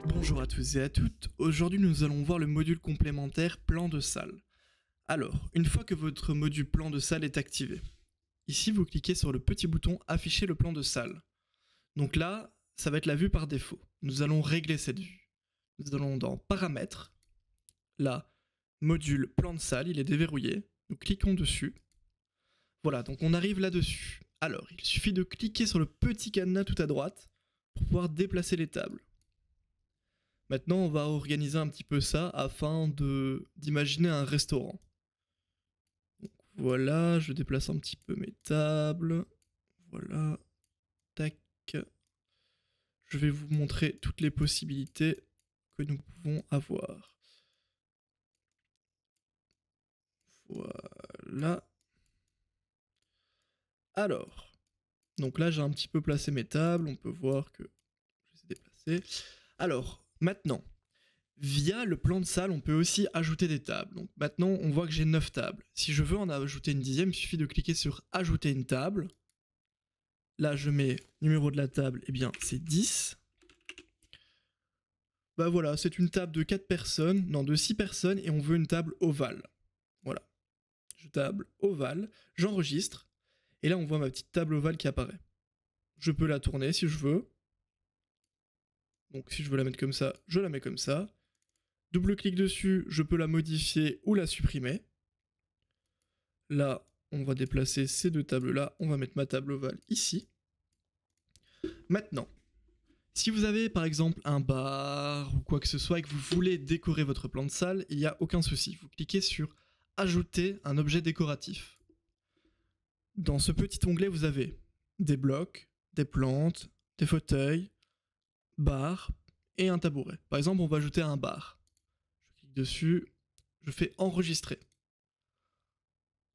Bonjour à tous et à toutes, aujourd'hui nous allons voir le module complémentaire plan de salle. Alors, une fois que votre module plan de salle est activé, ici vous cliquez sur le petit bouton afficher le plan de salle. Donc là, ça va être la vue par défaut. Nous allons régler cette vue. Nous allons dans paramètres, là, module plan de salle, il est déverrouillé, nous cliquons dessus. Voilà, donc on arrive là-dessus. Alors, il suffit de cliquer sur le petit cadenas tout à droite pour pouvoir déplacer les tables. Maintenant, on va organiser un petit peu ça afin d'imaginer un restaurant. Donc, voilà, je déplace un petit peu mes tables. Voilà, tac. Je vais vous montrer toutes les possibilités que nous pouvons avoir. Voilà. Alors, donc là j'ai un petit peu placé mes tables, on peut voir que je les ai déplacées. Alors, maintenant, via le plan de salle, on peut aussi ajouter des tables. Donc maintenant, on voit que j'ai 9 tables. Si je veux en ajouter une dixième, il suffit de cliquer sur ajouter une table. Là, je mets numéro de la table, et bien c'est 10. Bah voilà, c'est une table de 4 personnes, non de 6 personnes, et on veut une table ovale. Voilà. Je table ovale, j'enregistre, et là on voit ma petite table ovale qui apparaît. Je peux la tourner si je veux. Donc si je veux la mettre comme ça, je la mets comme ça. Double-clic dessus, je peux la modifier ou la supprimer. Là, on va déplacer ces deux tables-là. On va mettre ma table ovale ici. Maintenant, si vous avez par exemple un bar ou quoi que ce soit et que vous voulez décorer votre plan de salle, il n'y a aucun souci. Vous cliquez sur ajouter un objet décoratif. Dans ce petit onglet, vous avez des blocs, des plantes, des fauteuils, bar et un tabouret. Par exemple, on va ajouter un bar. Je clique dessus, je fais enregistrer.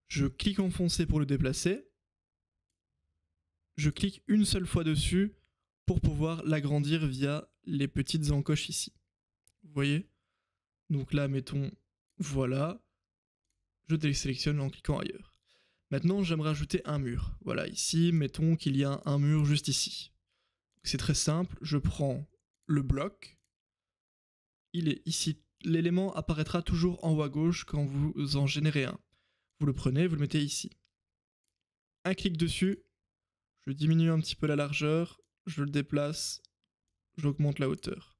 Je clique enfoncé pour le déplacer. Je clique une seule fois dessus pour pouvoir l'agrandir via les petites encoches ici. Vous voyez? Donc là, mettons, voilà. Je désélectionne en cliquant ailleurs. Maintenant, j'aimerais ajouter un mur. Voilà, ici, mettons qu'il y a un mur juste ici. C'est très simple, je prends le bloc. Il est ici. L'élément apparaîtra toujours en haut à gauche quand vous en générez un. Vous le prenez, vous le mettez ici. Un clic dessus, je diminue un petit peu la largeur, je le déplace, j'augmente la hauteur.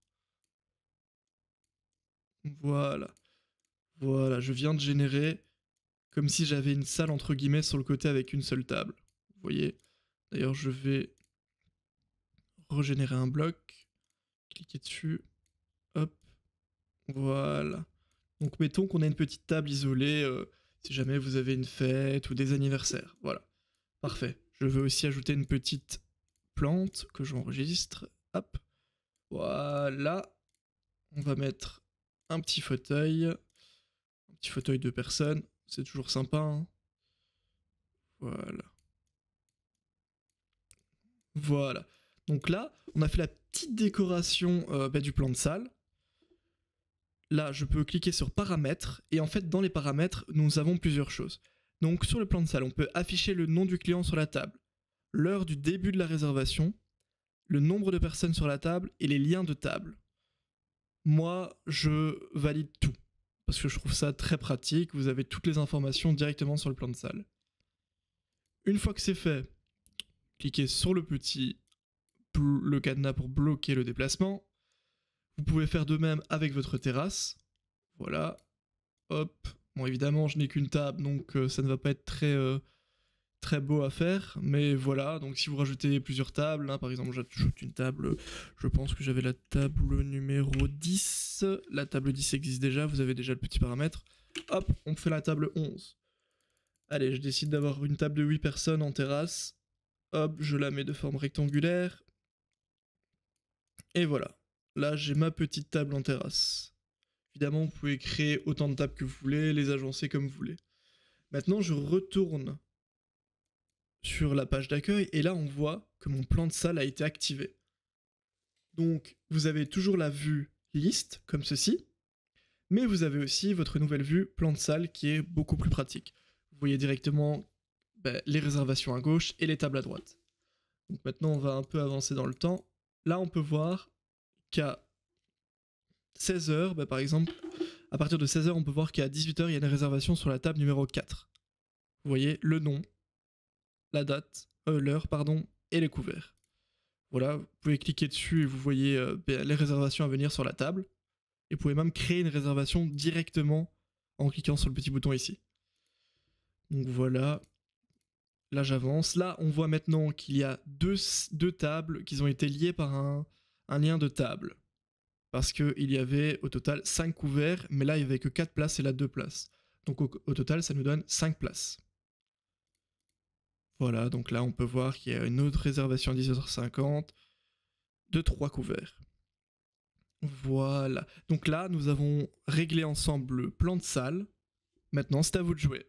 Voilà. Voilà, je viens de générer comme si j'avais une salle entre guillemets sur le côté avec une seule table. Vous voyez? D'ailleurs, je vais régénérer un bloc, cliquer dessus, hop, voilà. Donc mettons qu'on a une petite table isolée si jamais vous avez une fête ou des anniversaires. Voilà, parfait. Je veux aussi ajouter une petite plante que j'enregistre. Hop, voilà. On va mettre un petit fauteuil de personne. C'est toujours sympa. Hein, voilà. Voilà. Donc là, on a fait la petite décoration du plan de salle. Là, je peux cliquer sur paramètres, et en fait, dans les paramètres, nous avons plusieurs choses. Donc, sur le plan de salle, on peut afficher le nom du client sur la table, l'heure du début de la réservation, le nombre de personnes sur la table et les liens de table. Moi, je valide tout, parce que je trouve ça très pratique, vous avez toutes les informations directement sur le plan de salle. Une fois que c'est fait, cliquez sur le cadenas pour bloquer le déplacement. Vous pouvez faire de même avec votre terrasse. Voilà. Hop. Bon, évidemment, je n'ai qu'une table, donc ça ne va pas être très beau à faire. Mais voilà, donc si vous rajoutez plusieurs tables, hein, par exemple, j'ajoute une table, je pense que j'avais la table numéro 10. La table 10 existe déjà, vous avez déjà le petit paramètre. Hop, on fait la table 11. Allez, je décide d'avoir une table de 8 personnes en terrasse. Hop, je la mets de forme rectangulaire. Et voilà. Là, j'ai ma petite table en terrasse. Évidemment, vous pouvez créer autant de tables que vous voulez, les agencer comme vous voulez. Maintenant, je retourne sur la page d'accueil et là, on voit que mon plan de salle a été activé. Donc, vous avez toujours la vue liste, comme ceci, mais vous avez aussi votre nouvelle vue plan de salle qui est beaucoup plus pratique. Vous voyez directement les réservations à gauche et les tables à droite. Donc maintenant, on va un peu avancer dans le temps. Là, on peut voir qu'il y a 16h, bah, par exemple, à partir de 16h, on peut voir qu'à 18h, il y a une réservation sur la table numéro 4. Vous voyez le nom, la date, l'heure, pardon, et les couverts. Voilà, vous pouvez cliquer dessus et vous voyez les réservations à venir sur la table. Et vous pouvez même créer une réservation directement en cliquant sur le petit bouton ici. Donc voilà, là j'avance. Là, on voit maintenant qu'il y a deux tables qui ont été liées par un lien de table. Parce qu'il y avait au total 5 couverts, mais là il n'y avait que 4 places et là 2 places. Donc au total, ça nous donne 5 places. Voilà, donc là on peut voir qu'il y a une autre réservation à 18h50 de 3 couverts. Voilà, donc là nous avons réglé ensemble le plan de salle. Maintenant c'est à vous de jouer.